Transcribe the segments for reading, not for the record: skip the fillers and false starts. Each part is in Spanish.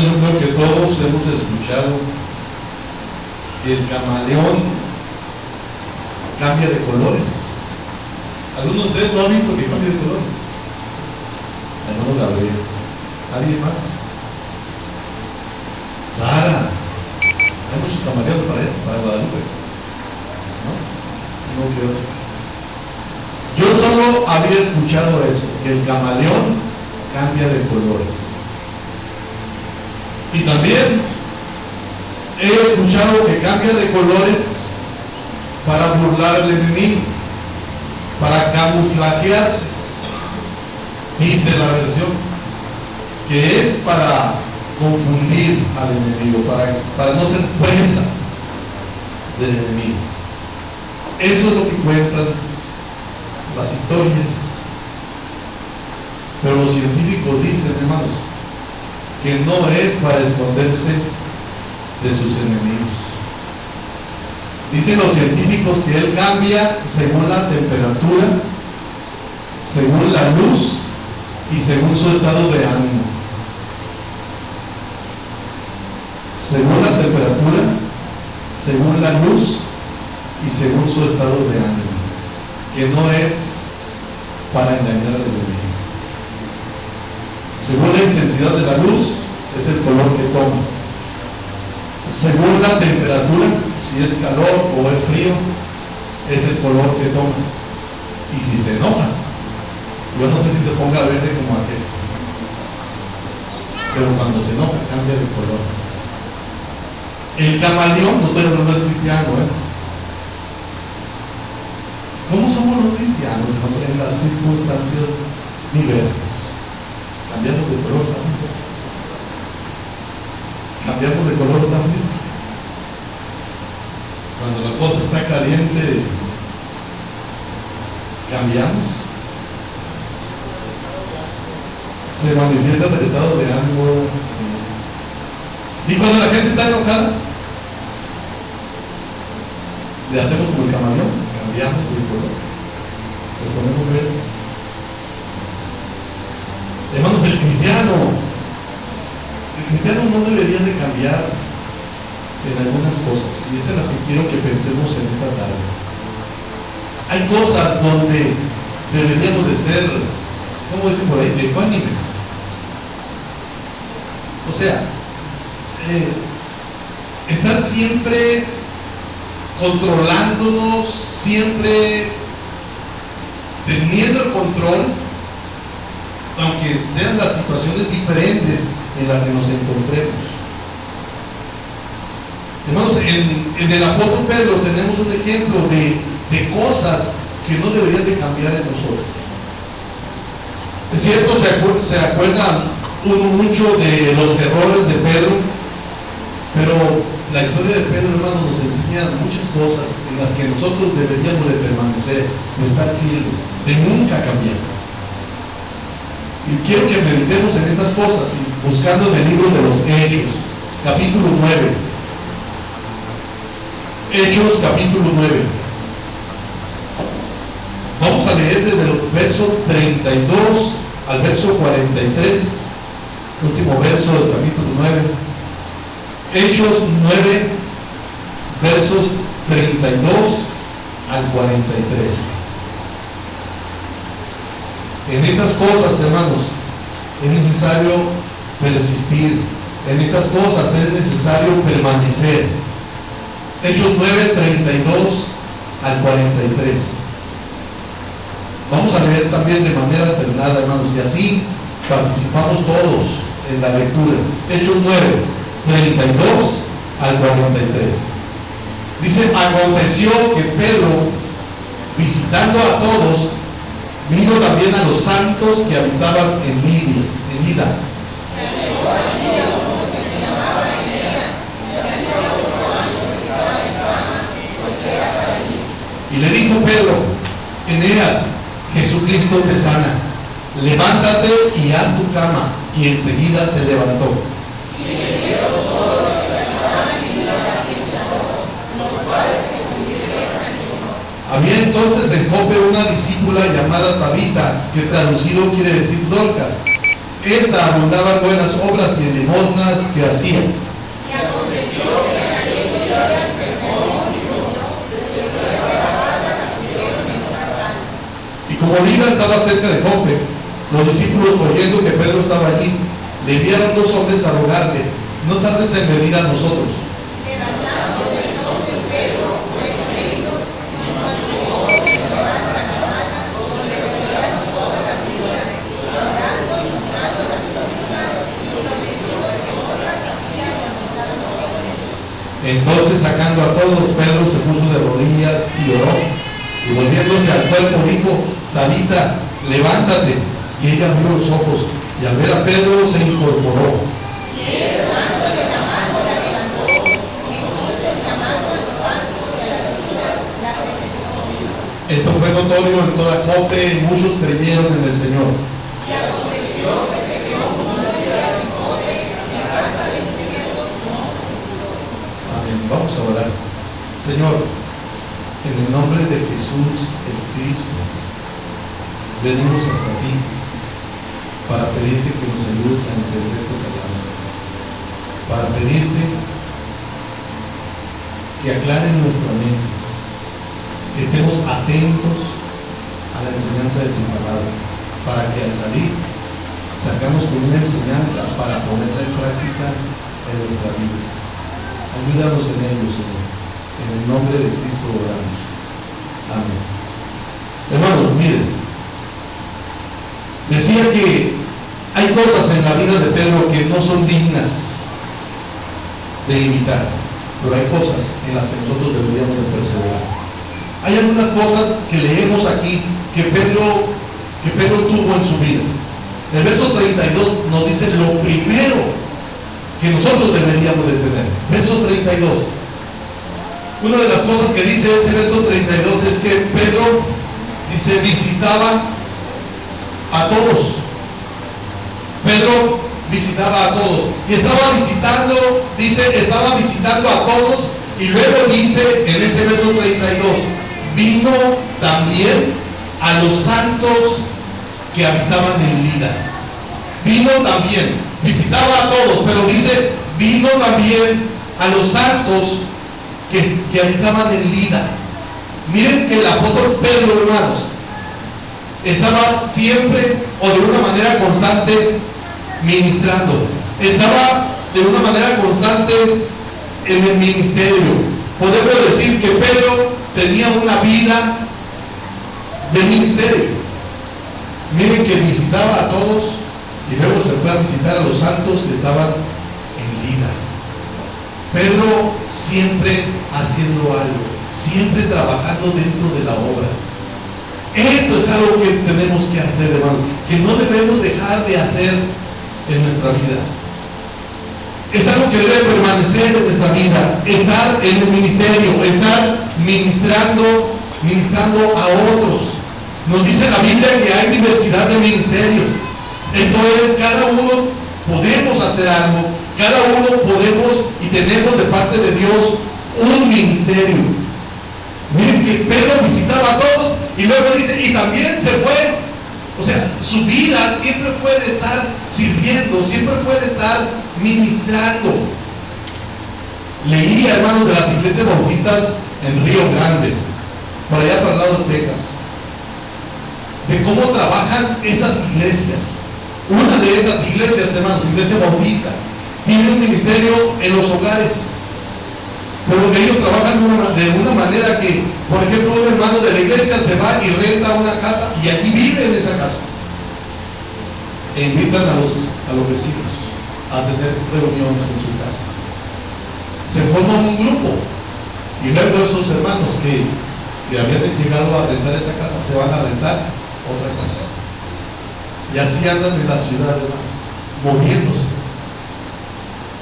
yo creo que todos hemos escuchado que el camaleón cambia de colores. ¿Algunos de ustedes no han visto que cambia de colores? Hermano Gabriel. ¿Alguien más? Sara. Hay muchos camaleones para Guadalupe. ¿No? No creo. Yo solo había escuchado eso, que el camaleón cambia de colores. Y también he escuchado que cambia de colores para burlar al enemigo, para camuflajearse. Dice la versión que es para confundir al enemigo, para no ser presa del enemigo. Eso es lo que cuentan las historias. Pero los científicos dicen, hermanos, que no es para esconderse de sus enemigos. Dicen los científicos que él cambia según la temperatura, según la luz y según su estado de ánimo. Según la temperatura, según la luz y según su estado de ánimo, que no es para engañar al enemigo. Según la intensidad de la luz, es el color que toma. Según la temperatura, si es calor o es frío, es el color que toma. Y si se enoja, yo no sé si se ponga verde como aquel, pero cuando se enoja cambia de colores. El camaleón, no estoy hablando del cristiano, ¿Cómo somos los cristianos en las circunstancias diversas? Cambiamos de color también. Cambiamos de color también. Cuando la cosa está caliente, cambiamos. Se manifiesta el estado de ánimo. Sí. Y cuando la gente está enojada, le hacemos como el camaleón, cambiamos de color, le ponemos verdes. Hermanos, el cristiano no debería de cambiar en algunas cosas, y esas son las que quiero que pensemos en esta tarde. Hay cosas donde deberíamos de ser, ¿cómo dicen por ahí?, de ecuánimes. O sea, estar siempre controlándonos, siempre teniendo el control, aunque sean las situaciones diferentes en las que nos encontremos. Hermanos, en el apóstol Pedro tenemos un ejemplo de cosas que no deberían de cambiar en nosotros. Es cierto, se acuerdan uno mucho de los errores de Pedro, pero la historia de Pedro, hermanos, nos enseña muchas cosas en las que nosotros deberíamos de permanecer, de estar firmes, de nunca cambiar. Y quiero que meditemos en estas cosas, buscando en el libro de los Hechos, capítulo 9. Hechos, capítulo 9. Vamos a leer desde el verso 32 al verso 43, último verso del capítulo 9. Hechos 9, versos 32 al 43. En estas cosas, hermanos, es necesario persistir. En estas cosas es necesario permanecer. Hechos 9, 32 al 43. Vamos a leer también de manera alternada, hermanos, y así participamos todos en la lectura. Hechos 9, 32 al 43. Dice: aconteció que Pedro, visitando a todos, vino también a los santos que habitaban en Lida. Y le dijo Pedro: Eneas, Jesucristo te sana, levántate y haz tu cama. Y enseguida se levantó. Había entonces en Jope una discípula llamada Tabita, que traducido quiere decir Dorcas. esta abundaba en buenas obras y en limosnas que hacía. Y como Lida estaba cerca de Jope, los discípulos, oyendo que Pedro estaba allí, le enviaron 2 hombres a rogarle: no tardes en venir a nosotros. Entonces, sacando a todos, Pedro se puso de rodillas y oró, y volviéndose al cuerpo dijo: Tabita, levántate. Y ella abrió los ojos, y al ver a Pedro se incorporó. Esto fue notorio en toda Jope, y muchos creyeron en el Señor. Amén. Vamos a orar. Señor, en el nombre de Jesús, el Cristo, venimos hasta ti para pedirte que nos ayudes a entender tu palabra, para pedirte que aclaren nuestra mente, que estemos atentos a la enseñanza de tu palabra, para que al salir salgamos con una enseñanza para ponerla en práctica en nuestra vida. Ayúdanos en ello, Señor. En el nombre de Cristo oramos. Amén. Hermanos, miren, decía que hay cosas en la vida de Pedro que no son dignas de imitar, pero hay cosas en las que nosotros deberíamos de perseverar. Hay algunas cosas que leemos aquí que Pedro tuvo en su vida. El verso 32 nos dice lo primero que nosotros deberíamos de tener. Verso 32. Una de las cosas que dice ese verso 32 es que Pedro, dice, visitaba a todos. Pedro visitaba a todos. Y estaba visitando, dice, estaba visitando a todos. Y luego dice en ese verso 32, vino también a los santos que habitaban en Lida. Vino también, visitaba a todos, pero dice, vino también a los santos que habitaban en Lida. Miren que el apóstol Pedro, hermanos, estaba siempre o de una manera constante ministrando. Estaba de una manera constante en el ministerio. Podemos decir que Pedro tenía una vida de ministerio. Miren que visitaba a todos y luego se fue a visitar a los santos que estaban en Lida. Pedro siempre haciendo algo, siempre trabajando dentro de la obra. Esto es algo que tenemos que hacer, hermanos, que no debemos dejar de hacer en nuestra vida. Es algo que debe permanecer en nuestra vida, estar en el ministerio, estar ministrando a otros. Nos dice la Biblia que hay diversidad de ministerios. Esto es, cada uno podemos hacer algo, cada uno podemos y tenemos de parte de Dios un ministerio. Miren que Pedro visitaba a todos y luego dice, y también se fue. O sea, su vida siempre fue de estar sirviendo, siempre fue de estar ministrando. Leía, hermanos, de las iglesias bautistas en Río Grande, por allá para el lado de Texas, de cómo trabajan esas iglesias. Una de esas iglesias, hermanos, iglesia bautista, tiene un ministerio en los hogares, pero ellos trabajan de una manera que, por ejemplo, un hermano de la iglesia se va y renta una casa y aquí vive en esa casa e invitan a los vecinos a tener reuniones en su casa. Se forma un grupo y luego esos hermanos que habían llegado a rentar esa casa se van a rentar otra casa y así andan en la ciudad, hermanos, moviéndose.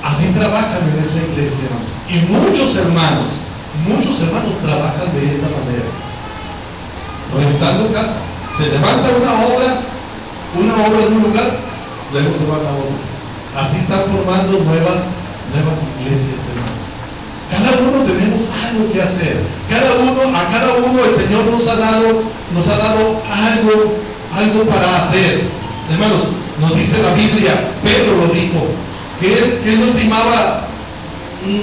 Así trabajan en esa iglesia, hermanos. Y muchos hermanos trabajan de esa manera, rentando casa. Se levanta una obra en un lugar, luego se van a otra. Así están formando nuevas iglesias, hermanos. Cada uno tenemos algo que hacer. A cada uno el Señor nos ha dado algo para hacer. Hermanos, Nos dice la Biblia, Pedro lo dijo, que él no estimaba,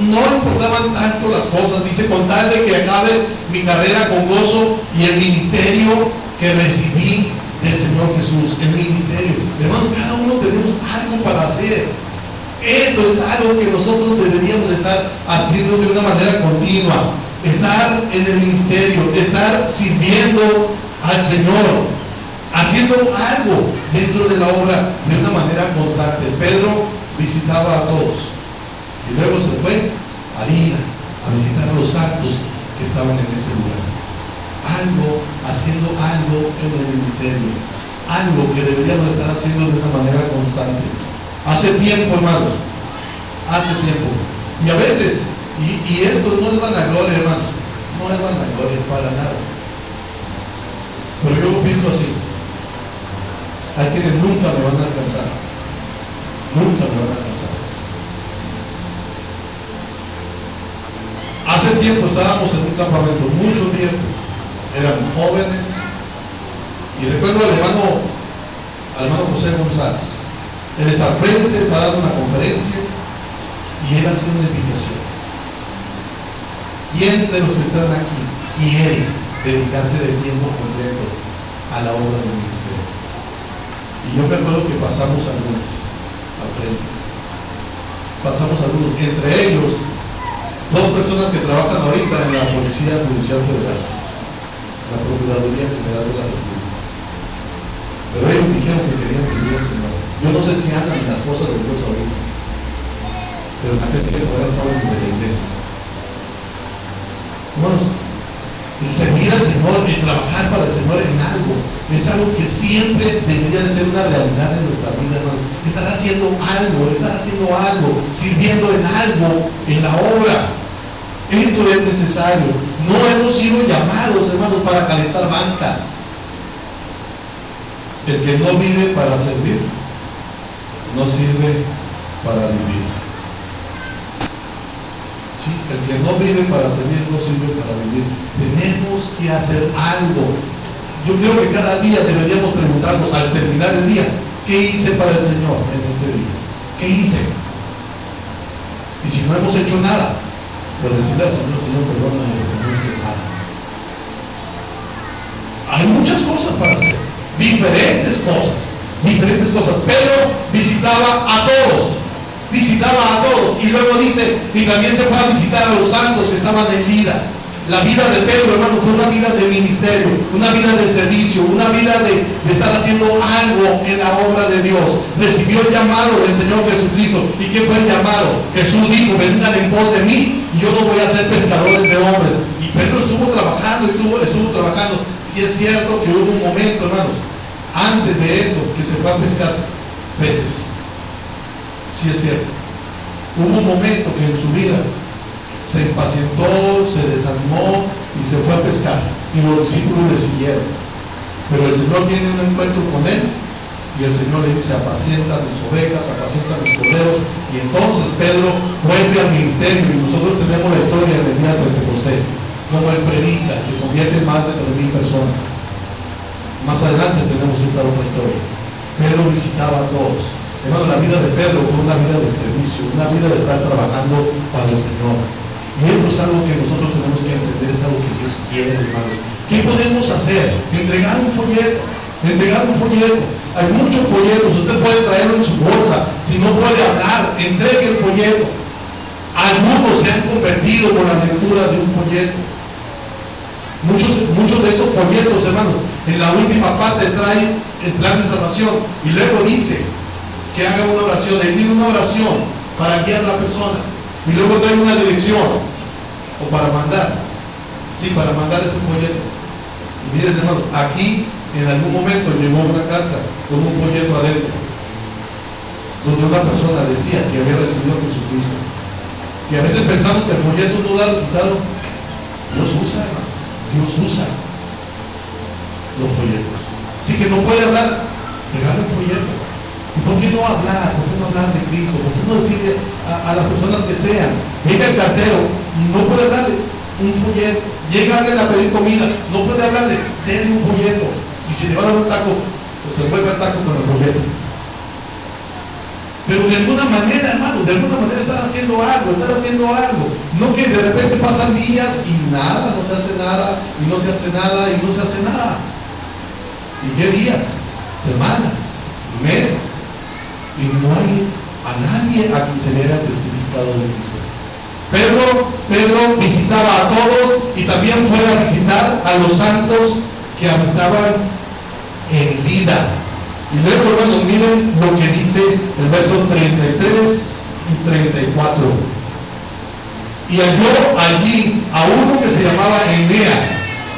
no le importaban tanto las cosas, dice, con tal de que acabe mi carrera con gozo y el ministerio que recibí del Señor Jesús, el ministerio. Hermanos, cada uno tenemos algo para hacer. Esto es algo que nosotros deberíamos estar haciendo de una manera continua. Estar en el ministerio, estar sirviendo al Señor, haciendo algo dentro de la obra de una manera constante. Pedro visitaba a todos y luego se fue a Lira a visitar a los santos que estaban en ese lugar. Haciendo algo en el ministerio, algo que deberíamos estar haciendo de una manera constante. Hace tiempo, hermanos, hace tiempo. Y a veces, y esto no es vanagloria, hermanos, no es vanagloria para nada. Pero yo lo pienso así. Hay quienes nunca me van a alcanzar. Nunca me van a alcanzar. Hace tiempo estábamos en un campamento, mucho tiempo. Éramos jóvenes. Y recuerdo al hermano José González. Él está al frente, está dando una conferencia y él hace una invitación. ¿Quién de los que están aquí quiere dedicarse de tiempo completo a la obra del ministerio? Y yo me acuerdo que pasamos algunos al frente. Pasamos algunos, entre ellos dos personas que trabajan ahorita en la Policía Judicial Federal, la Procuraduría General de la República. Pero ellos dijeron que querían servir al Señor. Yo no sé si andan en las cosas de Dios ahorita, pero también tienen que poner jóvenes de la iglesia. Hermanos, el servir al Señor, el trabajar para el Señor en algo, es algo que siempre debería de ser una realidad en nuestra vida, hermanos. Estar haciendo algo, sirviendo en algo, en la obra. Esto es necesario. No hemos sido llamados, hermanos, para calentar bancas. El que no vive para servir, no sirve para vivir. Sí, el que no vive para servir, no sirve para vivir. Tenemos que hacer algo. Yo creo que cada día deberíamos preguntarnos al terminar el día, ¿qué hice para el Señor en este día? ¿Qué hice? Y si no hemos hecho nada, pues decirle al Señor, Señor, perdóname, porque no hice nada. Hay muchas cosas para hacer. Diferentes cosas. Pedro visitaba a todos, y luego dice, y también se fue a visitar a los santos que estaban en vida. La vida de Pedro, hermano, fue una vida de ministerio, una vida de servicio, una vida de estar haciendo algo en la obra de Dios. Recibió el llamado del Señor Jesucristo. ¿Y qué fue el llamado? Jesús dijo, vengan en pos de mí y yo los voy a hacer pescadores de hombres. Y Pedro estuvo trabajando, estuvo trabajando. Sí es cierto que hubo un momento, hermanos, antes de esto, que se fue a pescar peces. Sí es cierto. Hubo un momento que en su vida se impacientó, se desanimó y se fue a pescar. Y los discípulos le siguieron. Pero el Señor tiene un encuentro con él y el Señor le dice, apacienta mis ovejas, apacienta mis corderos. Y entonces Pedro vuelve al ministerio y nosotros tenemos la historia del día de Pentecostés. Como él predica, se convierte en más de 3,000 personas. Más adelante tenemos esta otra historia. Pedro visitaba a todos. Hermano, la vida de Pedro fue una vida de servicio, una vida de estar trabajando para el Señor. Y esto es algo que nosotros tenemos que entender, es algo que Dios quiere, hermano. ¿Qué podemos hacer? Entregar un folleto. Hay muchos folletos, usted puede traerlo en su bolsa. Si no puede hablar, entregue el folleto. Algunos se han convertido con la lectura de un folleto. Muchos de esos folletos, hermanos, en la última parte trae el plan de salvación y luego dice que haga una oración. Él tiene una oración para guiar a la persona y luego trae una dirección o para mandar ese folleto. Y miren, hermanos, aquí en algún momento llegó una carta con un folleto adentro donde una persona decía que había recibido a Jesucristo. Que a veces pensamos que el folleto no da resultado. Dios usa, hermanos. Dios usa los folletos. Así que no puede hablar, regale un folleto. ¿Y por qué no hablar? ¿Por qué no hablar de Cristo? ¿Por qué no decirle a las personas que sean? Llega el cartero, no puede hablarle un folleto. Llega alguien a pedir comida, no puede hablarle, denle un folleto. Y si le va a dar un taco, pues se vuelve al taco con el folleto. Pero de alguna manera, hermano, de alguna manera están haciendo algo. No que de repente pasan días y nada, no se hace nada, y no se hace nada, y no se hace nada. ¿Y qué días? Semanas, meses. Y no hay a nadie a quien se le haya testificado de Cristo. Pedro visitaba a todos y también fue a visitar a los santos que habitaban en Lida. Y luego, hermanos, miren lo que dice el verso 33 y 34. Y halló allí a uno que se llamaba Eneas,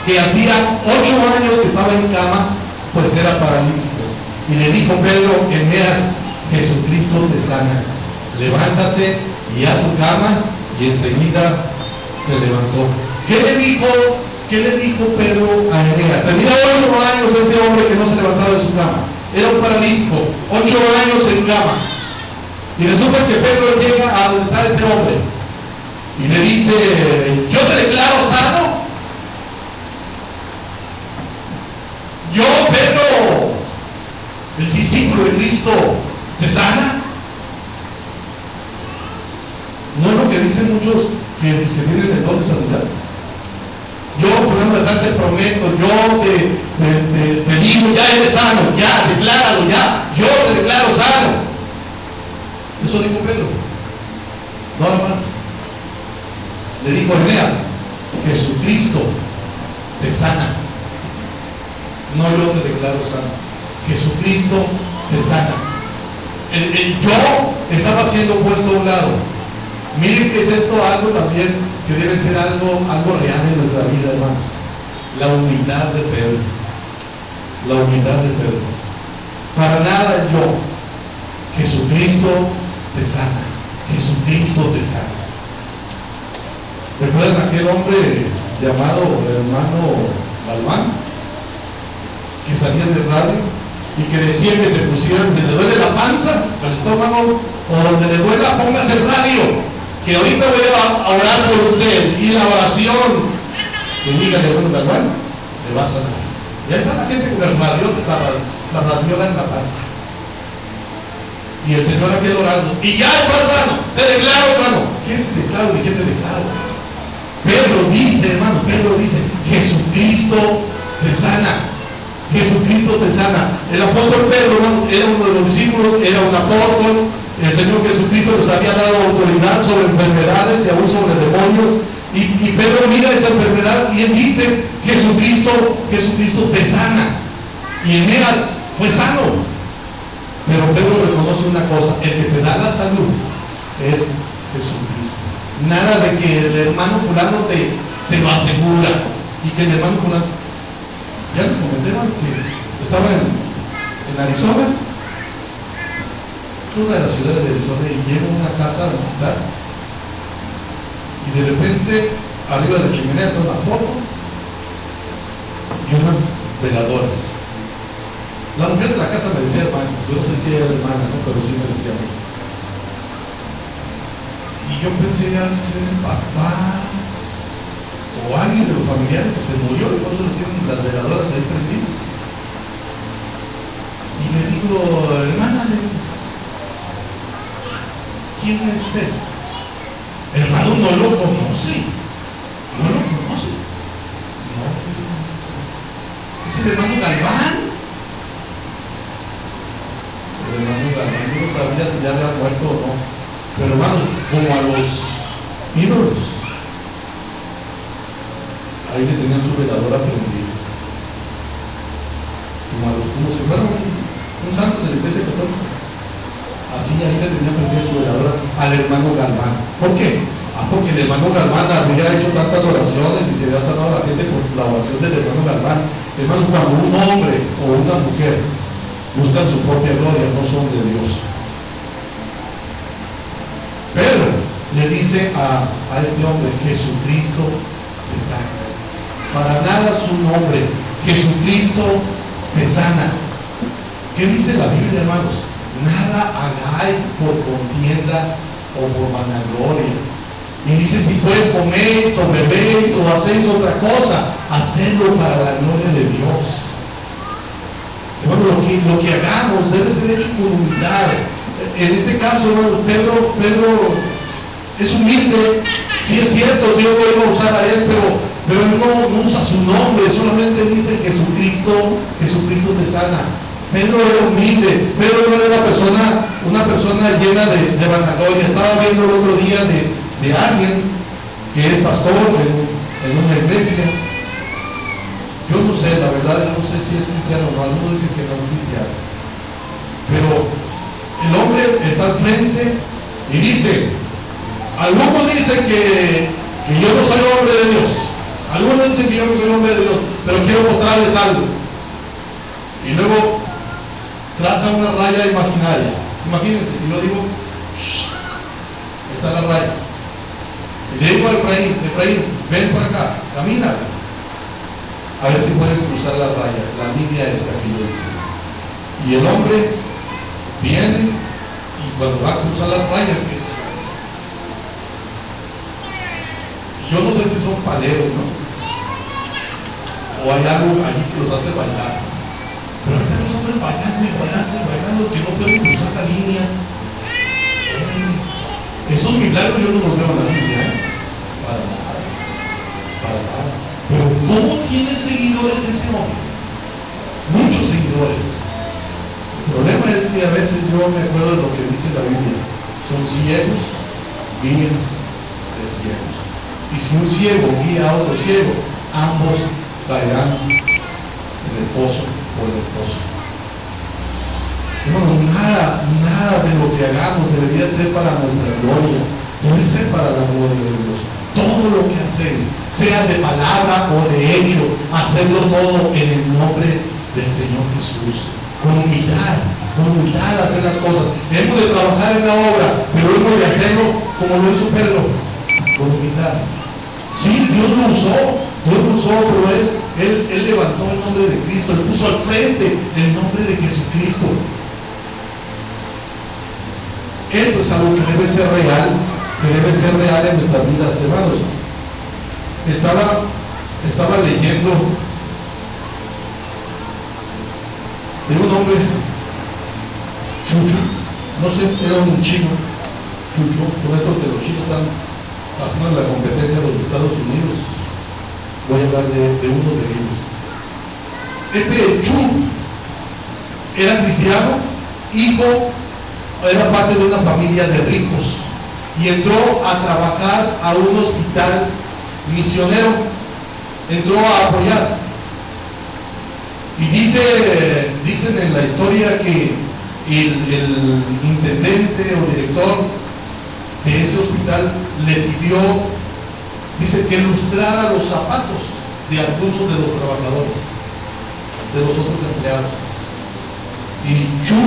que hacía 8 años que estaba en cama, pues era paralítico. Y le dijo Pedro: Eneas, Jesucristo te sana. Levántate y haz su cama. Y enseguida se levantó. ¿Qué le dijo Pedro a Eneas? Tenía 8 años este hombre que no se levantaba de su cama. Era un paralítico, 8 años en cama. Y resulta que Pedro llega a donde está este hombre y le dice: yo te declaro sano. Yo, Pedro, el discípulo de Cristo, ¿te sana? No es lo que dicen muchos que tienen el don de sanidad. Yo, fulano de tal, te prometo, yo te digo, ya eres sano, ya, decláralo, ya, yo te declaro sano. Eso dijo Pedro. No, hermano. Le dijo a Eneas: Jesucristo te sana. No, yo te declaro sano. Jesucristo te sana. El yo estaba siendo puesto a un lado. Miren que es esto algo también que debe ser algo real en nuestra vida, hermanos. La humildad de Pedro. La humildad de Pedro. Para nada yo. Jesucristo te sana. Jesucristo te sana. ¿Recuerdan aquel hombre llamado hermano Galván? Que salía en el radio y que decía que se pusieran donde le duele la panza, el estómago, o donde le duela, póngase el radio. Que ahorita voy a orar por usted, y la oración, que dígale, bueno, Galván, le va a sanar. Y ahí está la gente con el radio, la radiola en la panza. Y el Señor aquel orando, y ya está sano, te declaro sano. ¿Quién te declaro y quién te declaro? Pedro dice, hermano, Jesucristo te sana. Jesucristo te sana. El apóstol Pedro, hermano, era uno de los discípulos, era un apóstol. El Señor Jesucristo les había dado autoridad sobre enfermedades y aún sobre demonios. Y Pedro mira esa enfermedad y él dice: Jesucristo te sana. Y Eneas fue sano. Pero Pedro reconoce una cosa: el que te da la salud es Jesucristo. Nada de que el hermano fulano te lo asegura. Y que el hermano fulano, ya les comenté, hermano, que estaba en Arizona, una de las ciudades de Arizona, y llego a una casa a visitar, y de repente arriba de la chimenea está una foto y unas veladoras. La mujer de la casa me decía hermano, yo no sé si era hermana, ¿no? Pero sí me decía hermano. Y yo pensé: ya ser el papá o alguien de los familiares que se murió y por eso tienen las veladoras ahí prendidas. Y le digo: hermana, ¿quién es él? Hermano, no lo conoce. No lo conoce. No. Es el hermano Galván. El hermano Galván, yo no sabía si ya había muerto o no. Pero hermanos, como a los ídolos, ahí le tenían su veladora prendida. Como si fuera un santo de la iglesia católica. Así ahí le tenía prendida su veladora al hermano Galván. ¿Por qué? Porque el hermano Galván había hecho tantas oraciones y se había sanado a la gente por la oración del hermano Galván. Hermano, cuando un hombre o una mujer buscan su propia gloria, no son de Dios. Pedro le dice a este hombre: Jesucristo te sana. Para nada su nombre, Jesucristo te sana. ¿Qué dice la Biblia, hermanos? Nada hagáis por contienda o por vanagloria. Y dice: si pues coméis o bebéis o hacéis otra cosa, hacedlo para la gloria de Dios. Hermano, lo que hagamos debe ser hecho con humildad, En este caso, hermano, Pedro es humilde. Sí es cierto, Dios lo iba a usar a él, pero él no usa su nombre, solamente dice Jesucristo te sana. Pedro era humilde, Pedro no era una persona llena de vanagloria. Estaba viendo el otro día de alguien que es pastor en una iglesia. Yo no sé, la verdad, yo no sé si es cristiano o no, algunos dicen que no es cristiano. Pero el hombre está al frente y dice, algunos dicen que yo no soy hombre de Dios, algunos dicen que yo no soy hombre de Dios, pero quiero mostrarles algo. Y luego traza una raya imaginaria. Imagínense, y yo digo, está la raya. Y le digo a Efraín, ven por acá, camina. A ver si puedes cruzar la raya, la línea esta que yo dice. Y el hombre viene y cuando va a cruzar la raya empieza. Yo no sé si son paleros, ¿no? O hay algo allí que los hace bailar. Pero están los hombres bailando, que no pueden cruzar la línea. Esos milagros yo no los veo en la Biblia, ¿eh? Para nada. Pero ¿cómo tiene seguidores ese hombre? Muchos seguidores. El problema es que a veces yo me acuerdo de lo que dice la Biblia. Son ciegos, guías de ciegos. Y si un ciego guía a otro ciego, ambos caerán en el pozo o en el pozo. Hermano, nada de lo que hagamos debería ser para nuestra gloria, debe ser para la gloria de Dios. Todo lo que hacéis, sea de palabra o de hecho, hacerlo todo en el nombre del Señor Jesús. Con humildad hacer las cosas. Hemos de trabajar en la obra, pero hemos de hacerlo como lo hizo Pedro, con humildad. Sí, Dios lo usó, pero él levantó el nombre de Cristo, le puso al frente el nombre de Jesucristo. Esto es algo que debe ser real en nuestras vidas, hermanos. Estaba leyendo de un hombre, Chucho, no sé, era un chino, Chucho, con esto que los chinos están haciendo la competencia de los Estados Unidos. Voy a hablar de uno de ellos. Este Chu era cristiano, era parte de una familia de ricos y entró a trabajar a un hospital misionero, entró a apoyar. Y dicen en la historia que el intendente o director de ese hospital le pidió, dice, que lustrara los zapatos de algunos de los trabajadores, de los otros empleados. Y Chu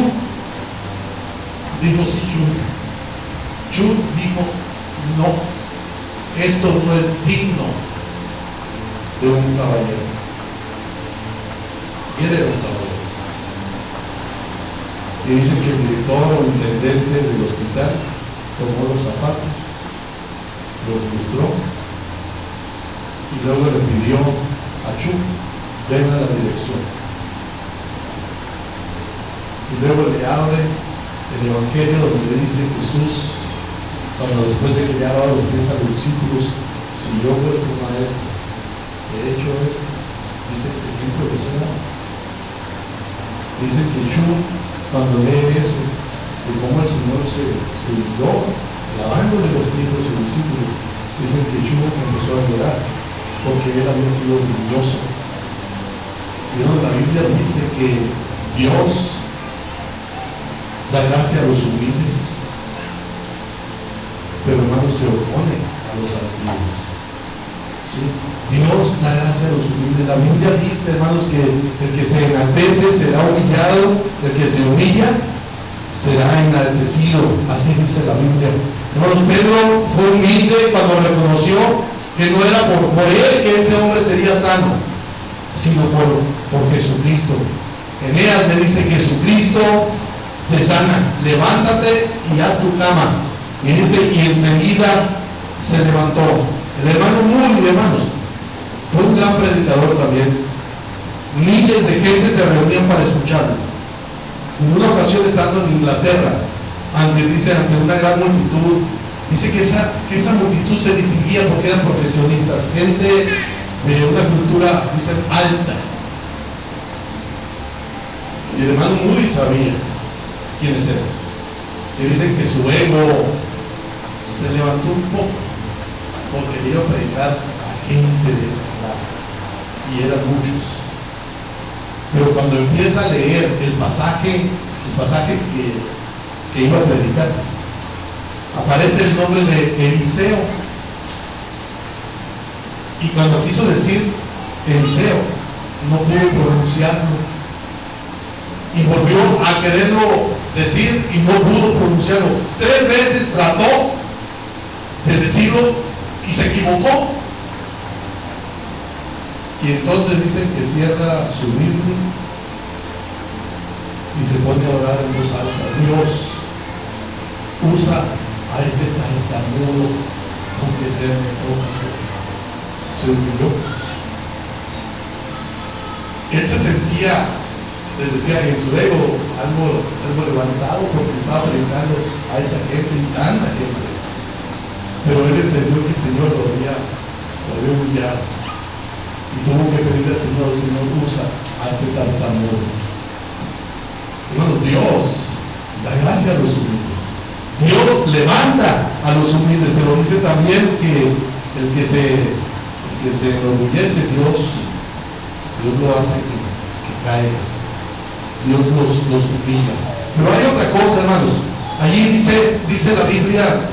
dijo, sí, Chu dijo, no, esto no es digno de un caballero. Y él era un caballero. Y dice que el director o el intendente del hospital tomó los zapatos, los lustró y luego le pidió a Chu, ven a la dirección. Y luego le abre el Evangelio donde le dice Jesús, cuando después de que le ha dado los pies a los discípulos, si yo vuestro maestro he hecho esto, dice el ejemplo que se da. Dice que Chu, cuando lee eso, de cómo el Señor se huyó lavándole los pies a sus discípulos, dicen que Chu empezó a llorar porque él había sido orgulloso. Pero la Biblia dice que Dios da gracia a los humildes, pero hermanos, se opone a los altivos. ¿Sí? Dios da gracia a los humildes. La Biblia dice, hermanos, que el que se enaltece será humillado, el que se humilla será enaltecido. Así dice la Biblia. Hermanos, Pedro fue humilde cuando reconoció que no era por él que ese hombre sería sano, sino por Jesucristo. Eneas le dice, Jesucristo te sana, levántate y haz tu cama. Y dice, y enseguida se levantó. El hermano Moody, hermanos, fue un gran predicador también. Miles de gente se reunían para escucharlo. En una ocasión, estando en Inglaterra, ante una gran multitud. Dice que esa multitud se distinguía porque eran profesionistas, gente de una cultura, dicen, alta. Y el hermano Moody sabía quiénes eran. Y dicen que su ego se levantó un poco porque le iba a predicar a gente de esa clase, y eran muchos. Pero cuando empieza a leer el pasaje que iba a predicar, aparece el nombre de Eliseo. Y cuando quiso decir Eliseo, no pudo pronunciarlo. Y volvió a quererlo decir y no pudo pronunciarlo. 3 veces trató de decirlo y se equivocó. Y entonces dicen que cierra su Biblia y se pone a orar en voz alta. Dios, usa a este tartamudo aunque sea en esta ocasión. Se humilló. Él se sentía, les decía, en su ego algo levantado porque estaba predicando a esa gente y tanta gente. Pero él entendió que el Señor lo había humillado y tuvo que pedirle al Señor, usa a este tartamudo. Hermano, Dios da gracia a los humildes. Dios levanta a los humildes, pero dice también que el que se enorgullece, Dios lo hace que caiga. Dios los humilla. Pero hay otra cosa, hermanos. Allí dice la Biblia,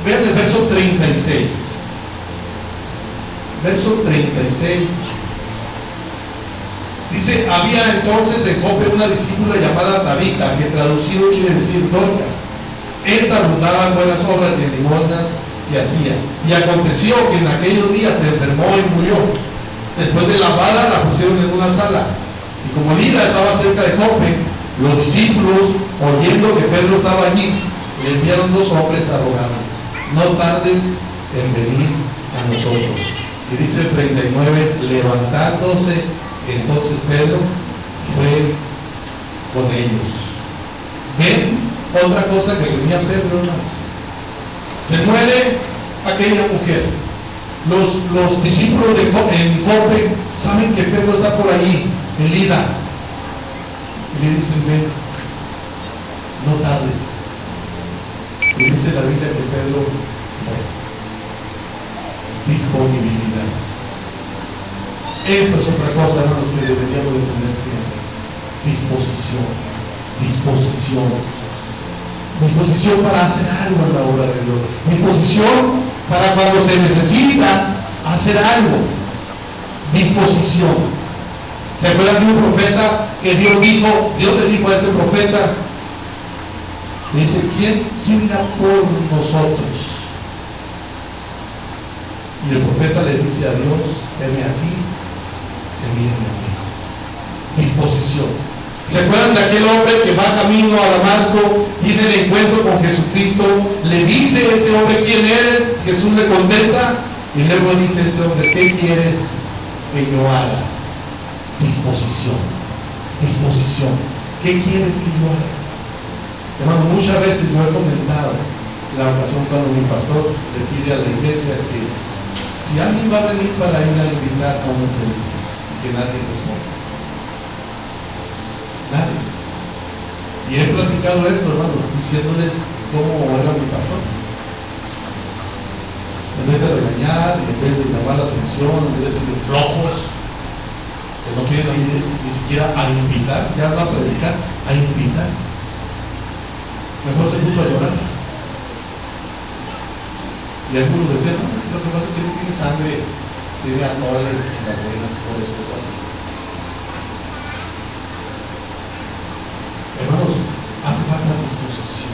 vean el verso 36. Verso 36. Dice, había entonces en Jope una discípula llamada Tabita, que traducido quiere decir Dorcas. Esta abundaba en buenas obras y en limosnas y hacía. Y aconteció que en aquellos días se enfermó y murió. Después de lavada la pusieron en una sala. Y como Lida estaba cerca de Jope, los discípulos, oyendo que Pedro estaba allí, le enviaron 2 hombres a rogarle: no tardes en venir a nosotros. Y dice el 39, levantándose entonces Pedro fue con ellos. ¿Ven? Otra cosa que tenía Pedro, hermanos. Se muere aquella mujer. Los discípulos en Jope saben que Pedro está por allí, en Lida. Y le dicen, ven, no tardes. Y dice la Biblia que Pedro fue. Disponibilidad. Esto es otra cosa, hermanos, que deberíamos de tener siempre. Disposición para hacer algo en la obra de Dios. Disposición para cuando se necesita hacer algo. Disposición. ¿Se acuerdan de un profeta que Dios le dijo a ese profeta? Le dice, ¿quién irá por nosotros? Y el profeta le dice a Dios, heme aquí, envíame a mí. Disposición. ¿Se acuerdan de aquel hombre que va camino a Damasco, tiene el encuentro con Jesucristo, le dice a ese hombre quién eres? Jesús le contesta y luego dice a ese hombre, ¿qué quieres que yo haga? Disposición. ¿Qué quieres que yo haga? Hermano, muchas veces yo he comentado la ocasión cuando mi pastor le pide a la iglesia que si alguien va a venir para ir a invitar a unos felices, que nadie responda. Nadie. Y he platicado esto, hermano, diciéndoles cómo era mi pastor. En vez de regañar, en vez de llamar la atención, en vez de decir flojos, que no quieren ir ni siquiera a invitar, ya va a predicar, a invitar. Mejor se puso a llorar. Y algunos decían, no, lo que pasa es que él tiene sangre, tiene alcohol en las venas, por eso es así. Hermanos, hace falta disposición.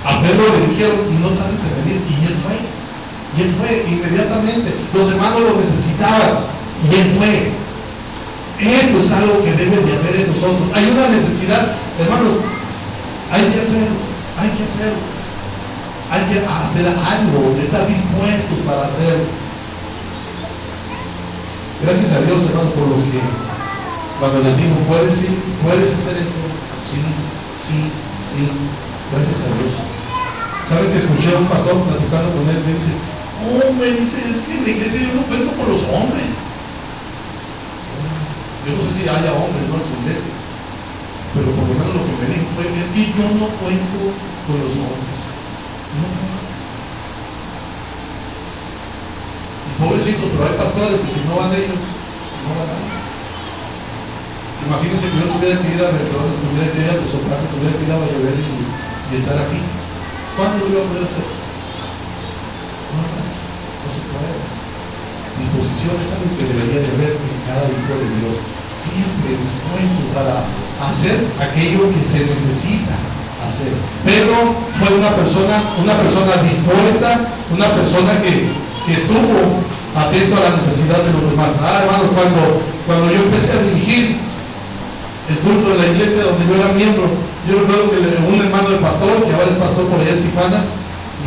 A Pedro le dijeron, no tardes en venir, y él fue inmediatamente. Los hermanos lo necesitaban, y él fue. Esto es algo que debe de haber en nosotros. Hay una necesidad, hermanos, hay que hacerlo. Hay que hacer algo, estar dispuestos para hacerlo. Gracias a Dios, hermano, por los que cuando les digo, ¿puedes hacer esto? Sí, gracias a Dios. ¿Saben que escuché a un pastor platicando con él? Me dice, me dice, es que en la iglesia yo no cuento con los hombres. Yo no sé si haya hombres, ¿no?, en su iglesia, pero por lo menos lo que me dijo fue, es que yo no cuento con los hombres. No. Y pobrecitos, pero hay pastores que si no van ellos, no van a ir. Imagínense que yo tuviera que ir a Bertrón, tuviera que ir a Tezopaco, tuviera que ir a Valladolid y estar aquí. ¿Cuándo lo iba a poder hacer? No se puede. Disposición es algo que debería de haber en cada hijo de Dios, siempre dispuesto para hacer aquello que se necesita hacer. Pedro fue una persona dispuesta, una persona que estuvo atento a la necesidad de los demás. Hermanos, cuando yo empecé a dirigir el culto de la iglesia donde yo era miembro, yo recuerdo que un hermano del pastor, que ahora es pastor por allá en Tijuana,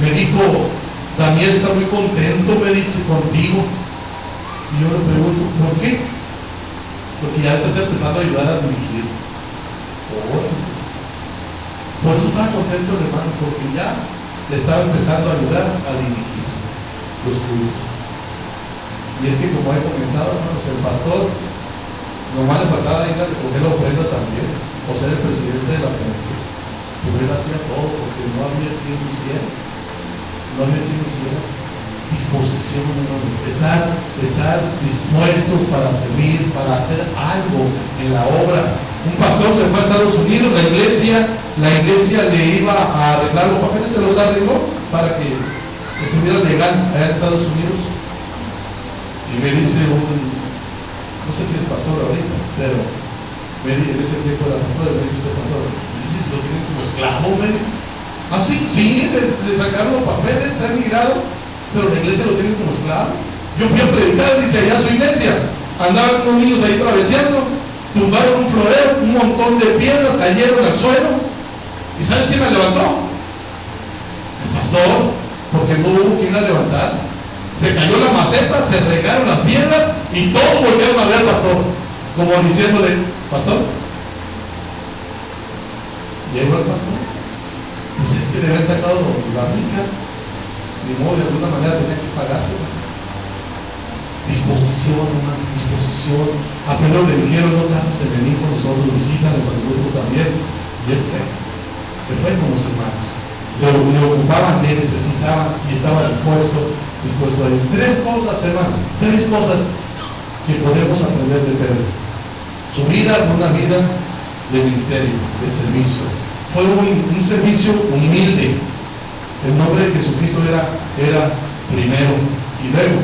me dijo, Daniel está muy contento, me dice, contigo. Y yo le pregunto, ¿por qué? Porque ya estás empezando a ayudar a dirigir. Por eso estaba contento el hermano, porque ya le estaba empezando a ayudar a dirigir los cultos. Y es que, como he comentado, hermanos, el pastor nomás le faltaba ir a recoger la ofrenda también, o ser el presidente de la familia. Pero él hacía todo, porque no había quien lo hiciera. Disposición, hermanos, estar dispuestos para servir, para hacer algo en la obra. Un pastor se fue a Estados Unidos, la iglesia le iba a arreglar los papeles, se los arregló para que estuviera legal allá en Estados Unidos. Y me dice no sé si es pastor ahorita, pero en ese tiempo era pastor, me dice ese pastor, dice, si lo tienen como esclavo, sí, le sacaron los papeles, está emigrado, pero la iglesia lo tiene como esclavo. Yo fui a predicar, dice, allá a su iglesia, andaban unos niños ahí traveseando, tumbaron un florero, un montón de piedras cayeron al suelo, ¿y sabes quién la levantó? El pastor, porque no hubo quien la levantara. Se cayó la maceta, se regaron las piedras y todos volvieron a ver al pastor, como diciéndole, pastor, llegó el pastor, pues es que le habían sacado la mica, ni modo, de alguna manera tenía que pagarse. Disposición, hermano, disposición. A Pedro le dijeron, no tardes en venir con nosotros, visítanos a nosotros también, y él fue con los hermanos. Le ocupaban, le necesitaban y estaba dispuesto a ir. Tres cosas, hermanos, que podemos aprender de Pedro. Su vida fue una vida de ministerio, de servicio. Fue un servicio humilde. El nombre de Jesucristo era primero y luego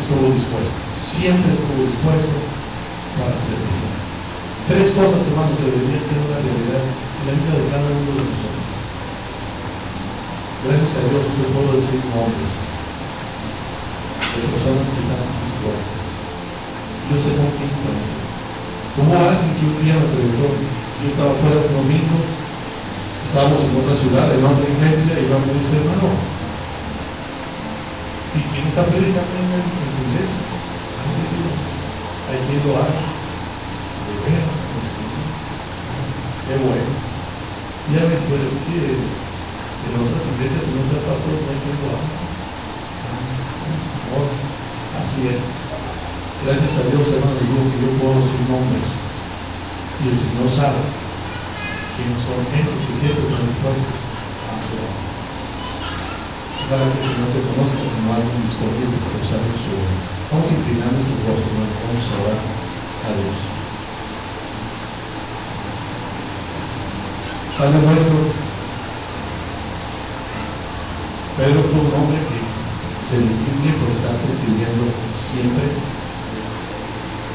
estuvo dispuesto. Siempre estuvo dispuesto para servir. Tres cosas, hermanos, que deberían ser una realidad en la vida de cada uno de nosotros. Gracias a Dios yo puedo decir nombres de personas que están dispuestas. Yo sé con quién cuento. Hubo alguien que un día me preguntó, yo estaba fuera un domingo, estábamos en otra ciudad, en otra iglesia, y me dice, hermano, ¿y quién está predicando en la iglesia? Hay quien lo haga. De veras, pues sí. Qué bueno. Y a veces puede decir que en otras iglesias, si no está el pastor, no hay quien lo haga. Así es. Gracias a Dios, hermano, que yo puedo decir nombres. Y el Señor sabe quiénes son estos que siempre están dispuestos a hacer algo. Para que el Señor te conozca como alguien disponible para usar en su obra. Vamos a inclinar nuestro rostro, hermano, vamos a orar a Dios. Padre nuestro, Pedro fue un hombre que se distingue por estar sirviendo siempre.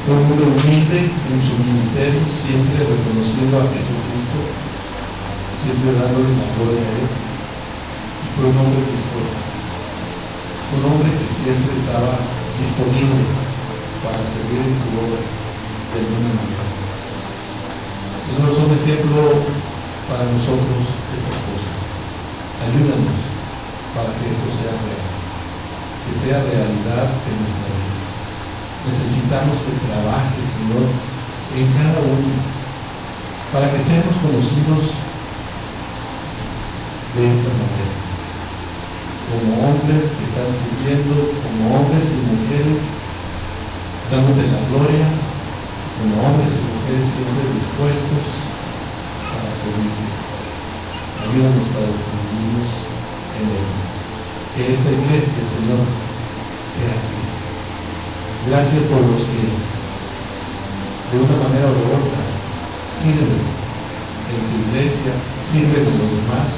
Fue un hombre humilde en su ministerio, siempre reconociendo a Jesucristo, siempre dándole la gloria a Él. Y fue un hombre dispuesto, un hombre que siempre estaba disponible para servir en tu obra de alguna manera. Señor, son ejemplo para nosotros estas cosas. Ayúdanos para que esto sea real, que sea realidad en nuestra vida. necesitamos que trabaje, Señor, en cada uno, para que seamos conocidos de esta manera, como hombres que están sirviendo, como hombres y mujeres dándote la gloria, como hombres y mujeres siempre dispuestos para servirte. Ayúdanos para distinguirnos en él. Que esta iglesia, Señor, sea así. Gracias por los que de una manera u otra sirven en tu iglesia, sirven en los demás,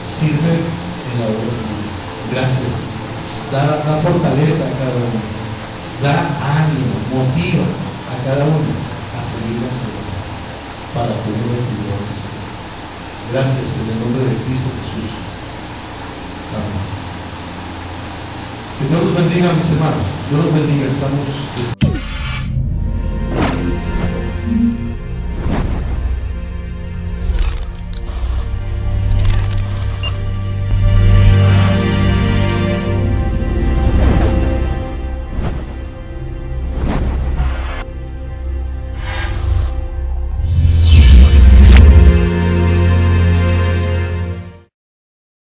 sirven en la obra tuya. Gracias. Da fortaleza a cada uno, da ánimo, motiva a cada uno a seguir al Señor para tu gloria y gloria, Señor. Gracias en el nombre de Cristo Jesús. Amén. Que Dios los bendiga, mis hermanos. Dios los bendiga. Estamos